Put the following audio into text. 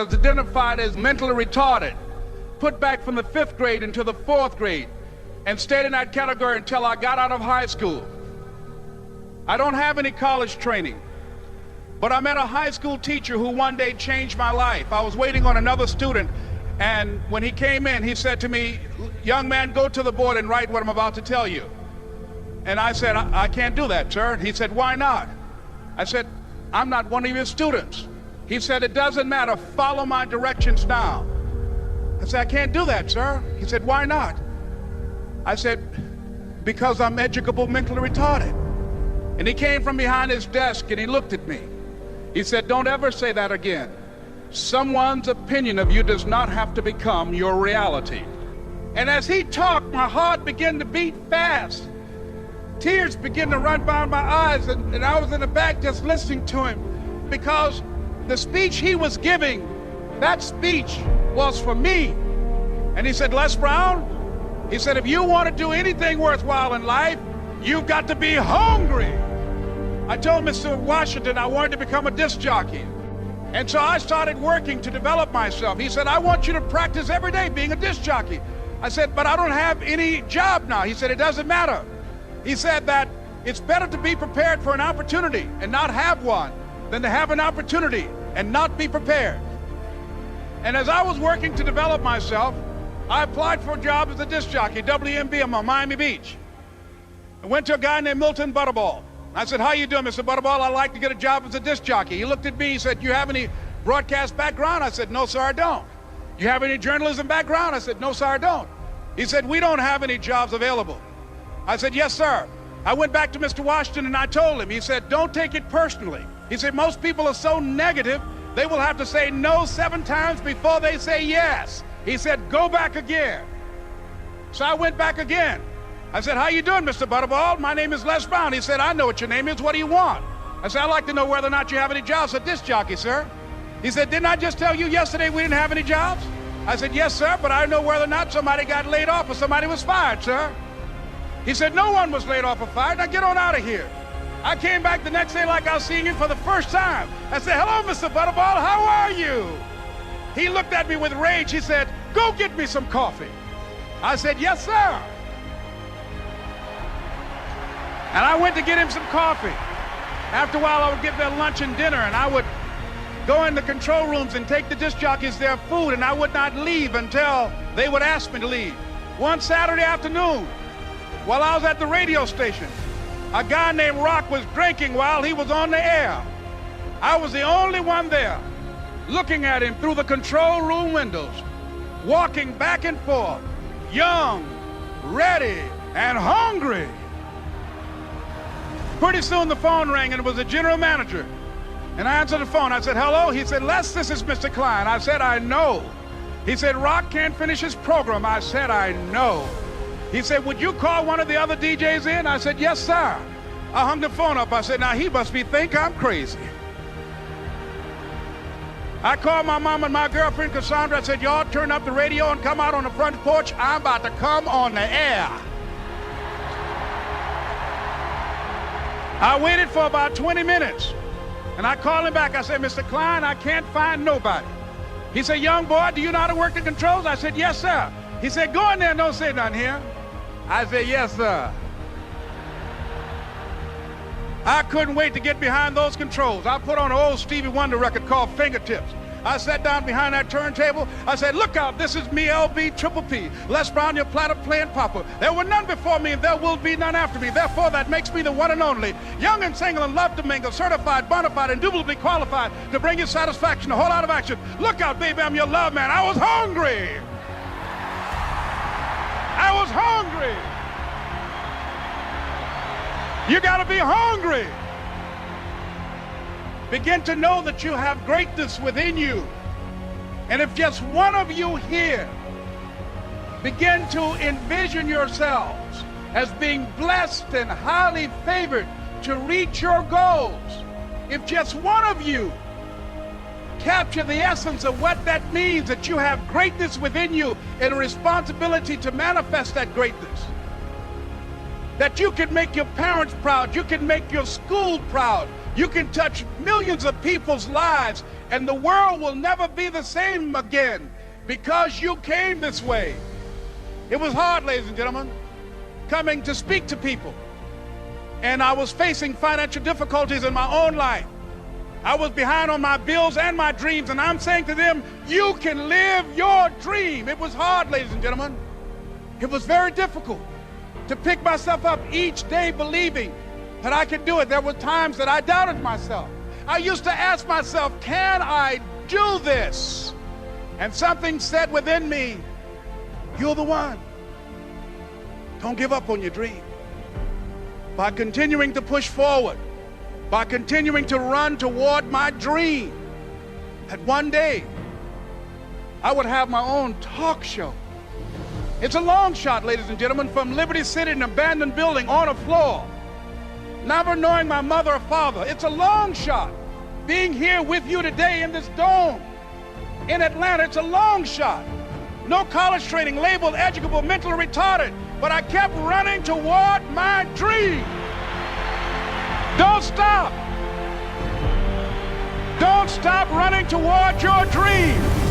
was identified as mentally retarded, put back from the 5th grade into the 4th grade, and stayed in that category until I got out of high school. I don't have any college training, but I met a high school teacher who one day changed my life. I was waiting on another student, and when he came in, he said to me, "Young man, go to the board and write what I'm about to tell you." And I said, I can't do that, sir. He said, "Why not?" I said, "I'm not one of your students." He said, "It doesn't matter, follow my directions now." I said, "I can't do that, sir." He said, "Why not?" I said, "Because I'm educable mentally retarded." And he came from behind his desk and he looked at me. He said, "Don't ever say that again. Someone's opinion of you does not have to become your reality." And as he talked, my heart began to beat fast. Tears began to run down my eyes, and I was in the back just listening to him, because the speech he was giving, that speech was for me. And he said, "Les Brown," he said, "if you want to do anything worthwhile in life, you've got to be hungry." I told Mr. Washington I wanted to become a disc jockey. And so I started working to develop myself. He said, "I want you to practice every day being a disc jockey." I said, "But I don't have any job now." He said, "It doesn't matter." He said that it's better to be prepared for an opportunity and not have one than to have an opportunity and not be prepared. And as I was working to develop myself, I applied for a job as a disc jockey, WMBM on Miami Beach. I went to a guy named Milton Butterball. I said, "How you doing, Mr. Butterball? I'd like to get a job as a disc jockey." He looked at me, he said, "You have any broadcast background?" I said, "No, sir, I don't." "You have any journalism background?" I said, "No, sir, I don't." He said, "We don't have any jobs available." I said, "Yes, sir." I went back to Mr. Washington and I told him. He said, "Don't take it personally." He said, "Most people are so negative, they will have to say no 7 times before they say yes." He said, "Go back again." So I went back again. I said, "How you doing, Mr. Butterball? My name is Les Brown." He said, "I know what your name is. What do you want?" I said, "I'd like to know whether or not you have any jobs for disc jockey, sir." He said, "Didn't I just tell you yesterday we didn't have any jobs?" I said, "Yes, sir, but I know whether or not somebody got laid off or somebody was fired, sir." He said, "No one was laid off or fired. Now get on out of here." I came back the next day like I was seeing him for the first time. I said, "Hello, Mr. Butterball, how are you?" He looked at me with rage. He said, "Go get me some coffee." I said, "Yes, sir." And I went to get him some coffee. After a while, I would get their lunch and dinner, and I would go in the control rooms and take the disc jockeys their food, and I would not leave until they would ask me to leave. One Saturday afternoon, while I was at the radio station, a guy named Rock was drinking while he was on the air. I was the only one there, looking at him through the control room windows, walking back and forth, young, ready, and hungry. Pretty soon the phone rang, and it was the general manager. And I answered the phone. I said, "Hello?" He said, "Les, this is Mr. Klein." I said, "I know." He said, "Rock can't finish his program." I said, "I know." He said, "Would you call one of the other DJs in?" I said, "Yes, sir." I hung the phone up. I said, "Now he must think I'm crazy." I called my mom and my girlfriend, Cassandra. I said, "Y'all turn up the radio and come out on the front porch. I'm about to come on the air." I waited for about 20 minutes, and I called him back. I said, "Mr. Klein, I can't find nobody." He said, "Young boy, do you know how to work the controls?" I said, "Yes, sir." He said, "Go in there and don't say nothing here." I said, "Yes, sir." I couldn't wait to get behind those controls. I put on an old Stevie Wonder record called Fingertips. I sat down behind that turntable. I said, "Look out, this is me, LB Triple P, Les Brown, your platter playing papa. There were none before me, and there will be none after me. Therefore, that makes me the one and only. Young and single and love to mingle, certified, bona fide, indubitably qualified to bring you satisfaction, a whole lot of action. Look out, baby, I'm your love man." I was hungry. I was hungry. You got to be hungry. Begin to know that you have greatness within you. And if just one of you here begin to envision yourselves as being blessed and highly favored to reach your goals, if just one of you capture the essence of what that means, that you have greatness within you and a responsibility to manifest that greatness, that you can make your parents proud, you can make your school proud, you can touch millions of people's lives And the world will never be the same again because you came this way. It was hard, ladies and gentlemen, coming to speak to people. And I was facing financial difficulties in my own life. I was behind on my bills and my dreams, and I'm saying to them, you can live your dream. It was hard, ladies and gentlemen. It was very difficult to pick myself up each day believing that I could do it. There were times that I doubted myself. I used to ask myself, can I do this? And something said within me, you're the one. Don't give up on your dream. By continuing to push forward, by continuing to run toward my dream, that one day I would have my own talk show. It's a long shot, ladies and gentlemen, from Liberty City, an abandoned building on a floor, never knowing my mother or father. It's a long shot. Being here with you today in this dome in Atlanta, it's a long shot. No college training, labeled educable, mentally retarded, but I kept running toward my dream. Don't stop. Don't stop running toward your dream.